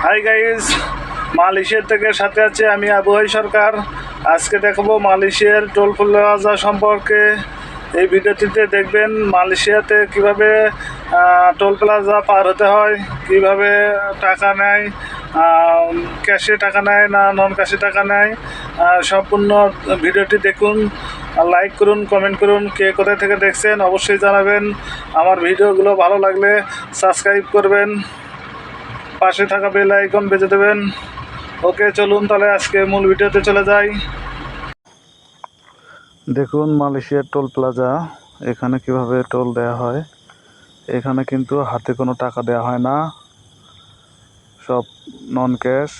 Hi guys, মালয়েশিয়ার থেকে সাথে আছে আমি আবু হাই সরকার। আজকে দেখাবো মালয়েশিয়ার টোল প্লাজা সম্পর্কে। এই ভিডিওটিতে দেখবেন মালয়েশিয়াতে কিভাবে টোল প্লাজা পার হতে হয়, কিভাবে টাকা নেয়, ক্যাশে টাকা নেয় না নন ক্যাশে টাকা নেয়। সম্পূর্ণ ভিডিওটি দেখুন, লাইক করুন, কমেন্ট করুন। কে কোথায় থেকে দেখছেন অবশ্যই জানাবেন। আমার ভিডিওগুলো ভালো লাগলে সাবস্ক্রাইব করবেন, পাশে থাকা বেল আইকন বেজে দেবেন। ওকে, চলুন তাহলে আজকে মূল ভিডিওতে চলে যাই। দেখুন মালয়েশিয়ার টোল প্লাজা, এখানে কিভাবে টোল দেওয়া হয়। এখানে কিন্তু হাতে কোনো টাকা দেওয়া হয় না, সব নন ক্যাশ,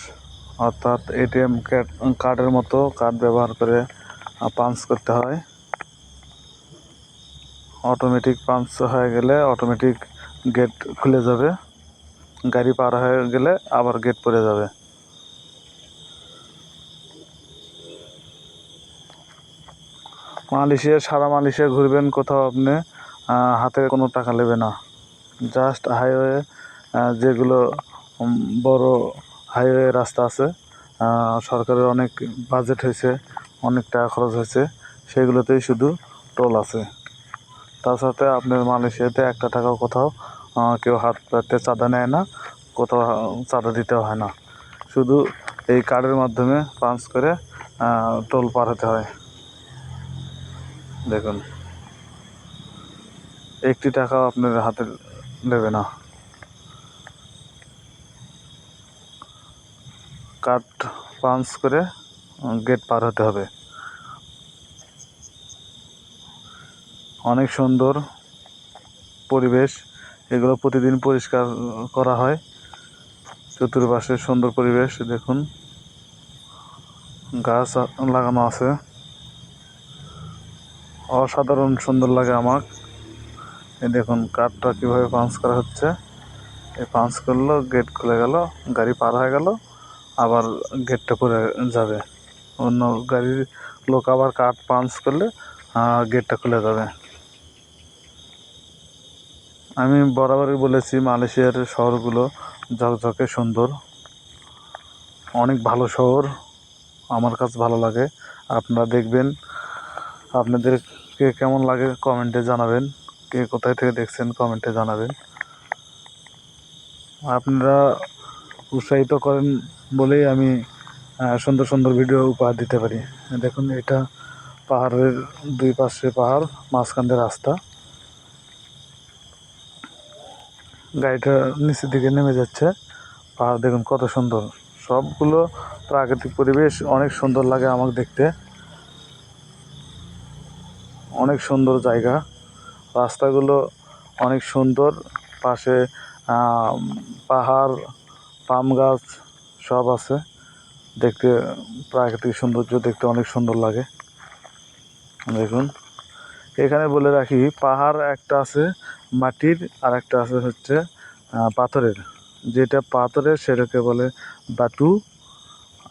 অর্থাৎ এটিএম কার্ডের মতো কার্ড ব্যবহার করে পাঞ্চ করতে হয়। অটোমেটিক পাঞ্চ হয়ে গেলে অটোমেটিক গেট খুলে যাবে, গাড়ি পার হয়ে গেলে আবার গেট পড়ে যাবে। সারা মালয়েশিয়া ঘুরবেন, কোথাও আপনি হাতে কোনো টাকা নেবে না। জাস্ট হাইওয়ে, যেগুলো বড় হাইওয়ে রাস্তা আছে, সরকারের অনেক বাজেট হয়েছে, অনেক টাকা খরচ হয়েছে, সেগুলোতেই শুধু টোল আছে। তার সাথে আপনার মালয়েশিয়াতে একটা টাকাও কোথাও কেউ হাত পাতে চাঁদা নেয় না, কোথাও চাঁদা দিতেও হয় না। শুধু এই কার্ডের মাধ্যমে পাঞ্চ করে টোল পার হতে হয়। দেখুন, একটি টাকাও আপনার হাতে নেবে না। কার্ড পাঞ্চ করে গেট পার হতে হবে। অনেক সুন্দর পরিবেশ, এগুলো প্রতিদিন পরিষ্কার করা হয়। চতুর্পাশে সুন্দর পরিবেশ, দেখুন গাছ লাগানো আছে, অসাধারণ সুন্দর লাগে আমার। এই দেখুন কার্ডটা কীভাবে পাঞ্চ করা হচ্ছে। এই পাঞ্চ করলো, গেট খুলে গেল, গাড়ি পার হয়ে গেল, আবার গেটটা পড়ে যাবে। অন্য গাড়ির লোক আবার কার্ড পাঞ্চ করলে গেটটা খুলে যাবে। আমি বরাবরই বলেছি মালয়েশিয়ার শহরগুলো ঝকঝকে সুন্দর, অনেক ভালো শহর, আমার কাছে ভালো লাগে। আপনারা দেখবেন, আপনাদেরকে কেমন লাগে কমেন্টে জানাবেন। কে কোথায় থেকে দেখছেন কমেন্টে জানাবেন। আপনারা উৎসাহিত করেন বলেই আমি সুন্দর সুন্দর ভিডিও উপহার দিতে পারি। দেখুন, এটা পাহাড়ের দুই পাশে পাহাড়, মাঝখান দিয়ে রাস্তা। গাড়িটা নিচের দিকে নেমে যাচ্ছে, পাহাড় দেখুন কত সুন্দর। সবগুলো প্রাকৃতিক পরিবেশ অনেক সুন্দর লাগে আমাকে দেখতে, অনেক সুন্দর জায়গা। রাস্তাগুলো অনেক সুন্দর, পাশে পাহাড়, পাম গাছ সব আছে। দেখতে প্রাকৃতিক সৌন্দর্য দেখতে অনেক সুন্দর লাগে। দেখুন, এখানে বলে রাখি, পাহাড় একটা আছে মাটির, আর একটা আছে হচ্ছে পাথরের। যেটা পাথরের সেটাকে বলে বাটু,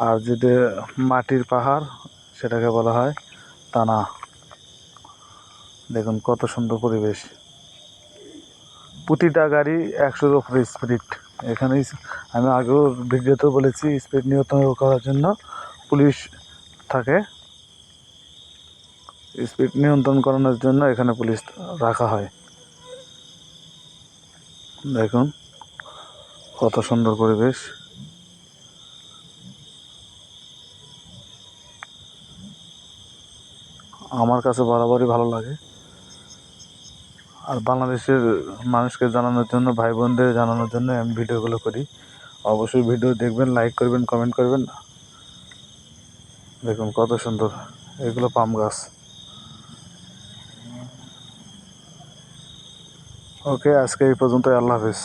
আর যেটা মাটির পাহাড় সেটাকে বলা হয় তানা। দেখুন কত সুন্দর পরিবেশ। প্রতিটা গাড়ি 100-এর উপরে স্পিড। এখানে আমি আগেও ভিডিওতেও বলেছি, স্পিড নিয়ন্ত্রণ করার জন্য পুলিশ থাকে। স্পিড নিয়ন্ত্রণ করানোর জন্য এখানে পুলিশ রাখা হয়। দেখুন কত সুন্দর পরিবেশ। আমার কাছে বরাবরই ভালো লাগে। আর বাংলাদেশের মানুষকে জানানোর জন্য, ভাই বোনদের জানানোর জন্য আমি ভিডিওগুলো করি। অবশ্যই ভিডিও দেখবেন, লাইক করবেন, কমেন্ট করবেন। দেখুন কত সুন্দর, এগুলো পাম গাছ। ওকে, আজকে এই পর্যন্ত, আল্লাহ হাফেজ।